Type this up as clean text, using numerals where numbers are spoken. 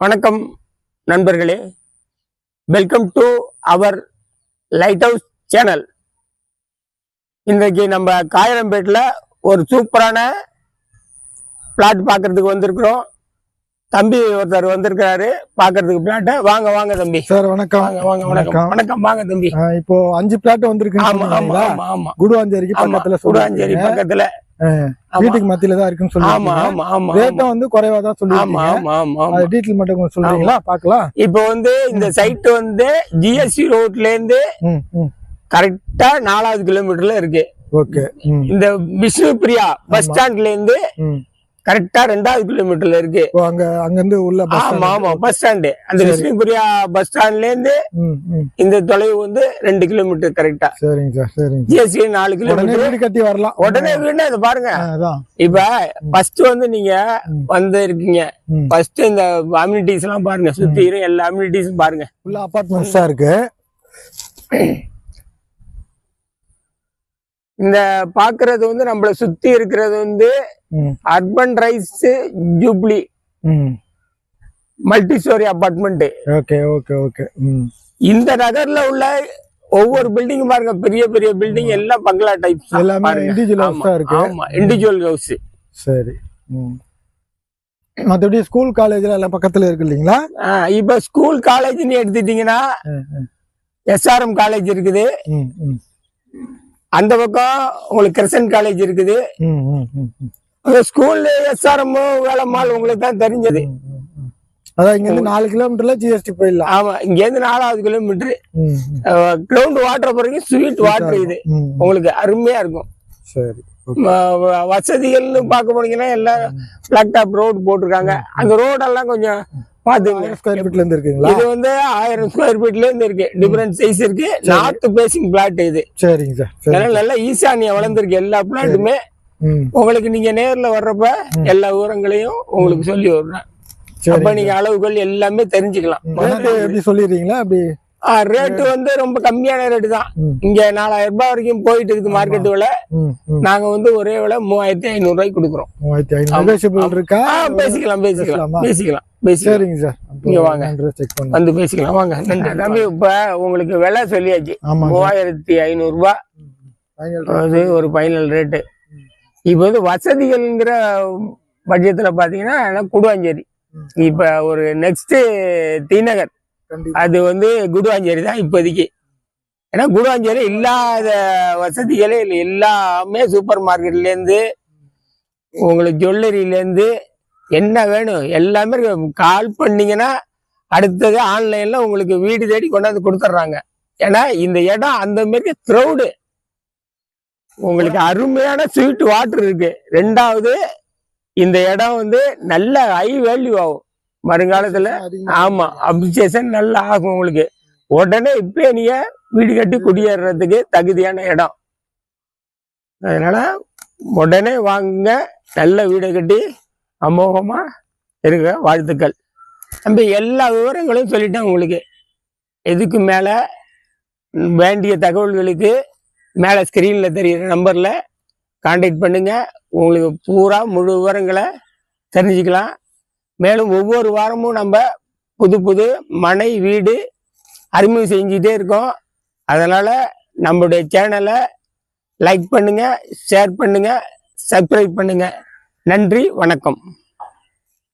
வணக்கம் நண்பர்களே, welcome to our lighthouse channel. இன்றைக்கு நம்ம காயரம்பேட்டில் ஒரு சூப்பரான பிளாட் பார்க்கறதுக்கு வந்திருக்கிறோம். தம்பி ஒருத்தர் வந்திருக்கிறாரு பார்க்கறதுக்கு பிளாட்டை. வாங்க வாங்க தம்பி. சார் வணக்கம். வாங்க வணக்கம் வணக்கம். வாங்க தம்பி. இப்போ 5 பிளாட் வந்திருக்கு. குடுவாஞ்சேரிக்கு பக்கத்துல. குடுவாஞ்சேரி பக்கத்துல வீட்டுக்கு மத்தியில தான் இருக்குன்னு சொல்லுவாங்க. ரேட்டும் வந்து குறைவா தான் சொல்லுவாங்க. டீடைல் மட்டும் கொஞ்சம் சொல்றீங்களா? பார்க்கலாம். இப்போ வந்து இந்த சைட் வந்து ஜிஎஸ்டி ரோட்ல இருந்து கரெக்டா 4வது கிலோமீட்டர்ல இருக்கு. ஓகே. இந்த விஷ்ணு பிரியா பஸ் ஸ்டாண்ட்ல இருந்து கரெக்டா 2வது கிலோமீட்டர்ல இருக்கு. அங்க இருந்து உள்ள பஸ் ஸ்டாண்டு. அந்த விஷ்ணுபுரியா பஸ் ஸ்டாண்ட்ல இருந்து இந்த தொலைவு வந்து 2 கிலோமீட்டர் கரெக்டா. சரிங்க சார், சரிங்க. ஜிஎஸ்டி 4 கிலோமீட்டர் வீடு கட்டி வரலாம். உடனே வீடு இதை பாருங்க. இப்ப ஃபர்ஸ்ட் வந்து நீங்க வந்து இருக்கீங்க. ஃபர்ஸ்ட் இந்த அம்யூனிட்டிஸ் எல்லாம் பாருங்க. சுத்தி எல்லா அம்யூனிட்டிஸும் பாருங்க. உள்ள அபார்ட்மெண்ட்ஸா இருக்கு. இந்த பாக்குறது வந்து நம்மள சுத்தி இருக்கிறது வந்து urban rice jubilee multi story apartment. Okay okay okay. இந்த நகர்ல உள்ள ஒவ்வொரு பில்டிங் பாருங்க, பெரிய பெரிய பில்டிங் எல்லாம் பங்களா டைப். எல்லாமே இண்டிவிஜுவல் ஹவுஸா இருக்கு. ஆமா, இண்டிவிஜுவல் ஹவுஸ். சரி. மத்தபடி ஸ்கூல் காலேஜ்ல எல்லாம் பக்கத்துல இருக்கு இல்லீங்களா? இப்ப ஸ்கூல் காலேஜ்னு எடுத்துட்டீங்கன்னா எஸ்ஆர்எம் காலேஜ் இருக்குது. அந்த பக்கம் உங்களுக்கு கிருஷ்ணன் காலேஜ் இருக்குது. ஸ்கூல்ல எஸ்ஆர்எம் வேலைமால் உங்களுக்கு தான் தெரிஞ்சது. அதான் இங்க இருந்து 4 கிலோமீட்டர்ல ஜிஎஸ்டி போயிடலாம். ஆமா, இங்க இருந்து 4வது கிலோமீட்டர். கிரவுண்ட் வாட்டர் போறீங்க, ஸ்வீட் வாட்டர். இது உங்களுக்கு அருமையா இருக்கும். சரி. வசதிகள்னு பார்க்க போனீங்கன்னா எல்லாம் பிளாக் டாப் ரோடு போட்டிருக்காங்க. அந்த ரோடெல்லாம் கொஞ்சம் பாத்துங்க. ஸ்கொயர் ஃபீட்ல இருந்து இருக்குங்களா? இது வந்து 1000 ஸ்கொயர் ஃபீட்ல இருந்து இருக்கு. டிஃபரண்ட் சைஸ் இருக்கு. நார்த் பேசிங் பிளாட் இது. சரிங்க சார். நல்லா ஈசானியா வளர்ந்துருக்கு எல்லா பிளாட்டுமே. உங்களுக்கு நீங்க நேர்ல வர்றப்ப எல்லா விவரங்களையும் உங்களுக்கு சொல்லி வர்றேன். அப்ப நீங்க அளவுகள் எல்லாமே தெரிஞ்சுக்கலாம். எப்படி சொல்லிடுறீங்களா? அப்படி ரேட்டு வந்து ரொம்ப கம்மியான ரேட்டு தான். இங்க 4000 ரூபாய் வரைக்கும் போயிட்டு இருக்குது மார்க்கெட் விலை. நாங்க வந்து ஒரே விலை 3500 ரூபாய்க்கு கொடுக்குறோம். 3500 இருக்கா? பேசிக்கலாம். சரிங்க சார், இங்க வாங்க வந்து பேசிக்கலாம். வாங்க. தம்பி, இப்ப உங்களுக்கு விலை சொல்லியாச்சு. 3500 ரூபாய் அது ஒரு ஃபைனல் ரேட்டு. இப்ப வந்து வசதிகள்ங்கிற பட்ஜெட்ல பாத்தீங்கன்னா குடுவாஞ்சேரி. இப்ப ஒரு நெக்ஸ்ட் தீநகர், அது வந்து குடுவாஞ்சேரி தான் இப்போதைக்கு. ஏன்னா குடுவாஞ்சேரி இல்லாத வசதிகளே இல்லை. எல்லாமே சூப்பர் மார்க்கெட்ல இருந்து உங்களுக்கு ஜுவல்லரியில இருந்து என்ன வேணும் எல்லாமே கால் பண்ணீங்கன்னா அடுத்தது ஆன்லைன்ல உங்களுக்கு வீடு தேடி கொண்டாந்து கொடுத்துட்றாங்க. ஏன்னா இந்த இடம் அந்த மாதிரி க்ரௌடு. உங்களுக்கு அருமையான ஸ்வீட் வாட்டர் இருக்கு. 2வது இந்த இடம் வந்து நல்ல ஹை வேல்யூ ஆகும் வருங்காலத்துல. ஆமா, அப்ரிசியேஷன் நல்லா ஆகும் உங்களுக்கு. உடனே இப்ப நீங்க வீடு கட்டி குடியேறதுக்கு தகுதியான இடம். அதனால உடனே வாங்க, நல்ல வீடு கட்டி அமோகமா இருக்க வாழ்த்துக்கள். நம்ம எல்லா விவரங்களையும் சொல்லிட்டேன் உங்களுக்கு. எதுக்கு மேல வேண்டிய தகவல்களுக்கு மேல ஸ்கிரீன்ல தெரியுற நம்பர்ல கான்டாக்ட் பண்ணுங்க. உங்களுக்கு பூரா முழு விவரங்களை தெரிஞ்சுக்கலாம். மேலும் ஒவ்வொரு வாரமும் நம்ம புது புது மனை வீடு அறிமுகம் செஞ்சுட்டே இருக்கோம். அதனால நம்மளுடைய சேனலை லைக் பண்ணுங்க, ஷேர் பண்ணுங்க, சப்ஸ்கிரைப் பண்ணுங்க. நன்றி, வணக்கம்.